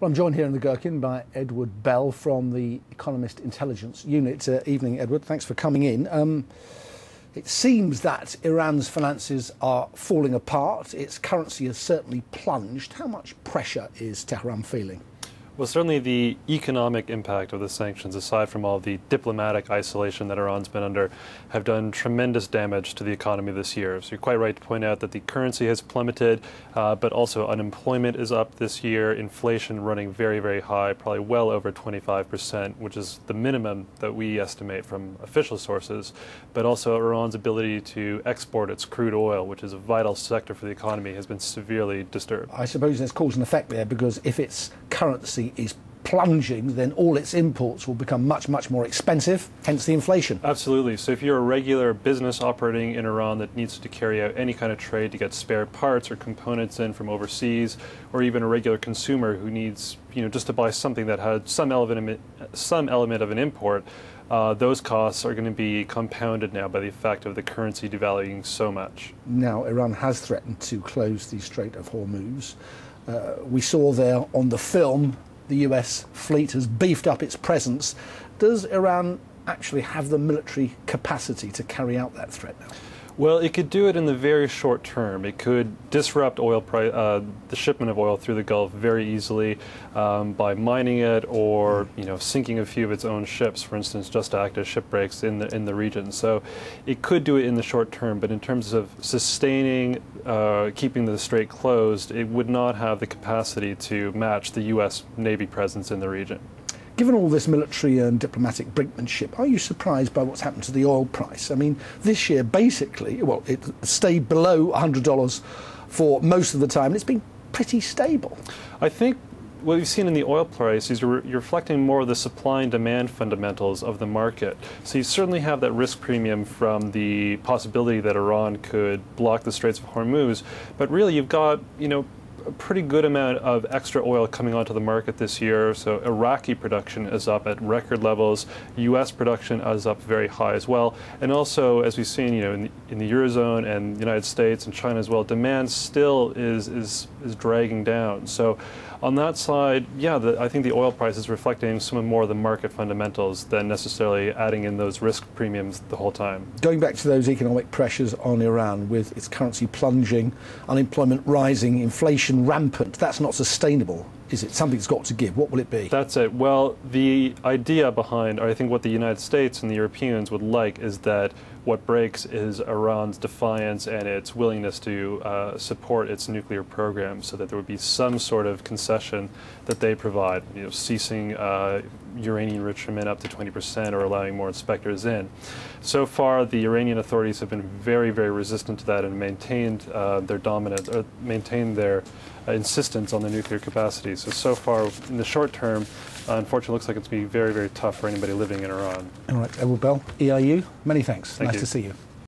Well, I'm joined here in the Gherkin by Edward Bell from the Economist Intelligence Unit. Evening, Edward. Thanks for coming in. It seems that Iran's finances are falling apart. Its currency has certainly plunged. How much pressure is Tehran feeling? Well, certainly the economic impact of the sanctions, aside from all the diplomatic isolation that Iran's been under, have done tremendous damage to the economy this year. So you're quite right to point out that the currency has plummeted, but also unemployment is up this year, inflation running very, very high, probably well over 25%, which is the minimum that we estimate from official sources. But also Iran's ability to export its crude oil, which is a vital sector for the economy, has been severely disturbed. I suppose there's cause and effect there, because if its currency is plunging, then all its imports will become much, much more expensive, hence the inflation. Absolutely. So if you're a regular business operating in Iran that needs to carry out any kind of trade to get spare parts or components in from overseas, or even a regular consumer who needs, just to buy something that had some element of an import, those costs are going to be compounded now by the effect of the currency devaluing so much. Now, Iran has threatened to close the Strait of Hormuz. We saw there on the film the US fleet has beefed up its presence. Does Iran actually have the military capacity to carry out that threat now? Well, it could do it in the very short term. It could disrupt the shipment of oil through the Gulf very easily by mining it, or sinking a few of its own ships, for instance, just to act as ship breaks in the region. So it could do it in the short term, but in terms of sustaining, keeping the strait closed, it would not have the capacity to match the U.S. Navy presence in the region. Given all this military and diplomatic brinkmanship, are you surprised by what's happened to the oil price? I mean, this year, basically, well, it stayed below $100 for most of the time, and it's been pretty stable. I think what we've seen in the oil price is you're reflecting more of the supply and demand fundamentals of the market. So you certainly have that risk premium from the possibility that Iran could block the Straits of Hormuz, but really you've got, a pretty good amount of extra oil coming onto the market this year. So Iraqi production is up at record levels. U.S. production is up very high as well. And also, as we've seen, in the Eurozone and the United States and China as well, demand still is dragging down. So on that side, I think the oil price is reflecting some more of the market fundamentals than necessarily adding in those risk premiums the whole time. Going back to those economic pressures on Iran, with its currency plunging, unemployment rising, inflation rampant, that's not sustainable, is it? Something's got to give. What will it be? That's it. Well, the idea behind, or I think what the United States and the Europeans would like, is that what breaks is Iran's defiance and its willingness to support its nuclear program, so that there would be some sort of concession that they provide, ceasing uranium enrichment up to 20% or allowing more inspectors in. So far, the Iranian authorities have been very, very resistant to that and maintained their dominance, or maintained their insistence on the nuclear capacity. So far, in the short term, unfortunately, it looks like it's going to be very, very tough for anybody living in Iran. All right, Edward Bell, EIU, many thanks. Nice to see you.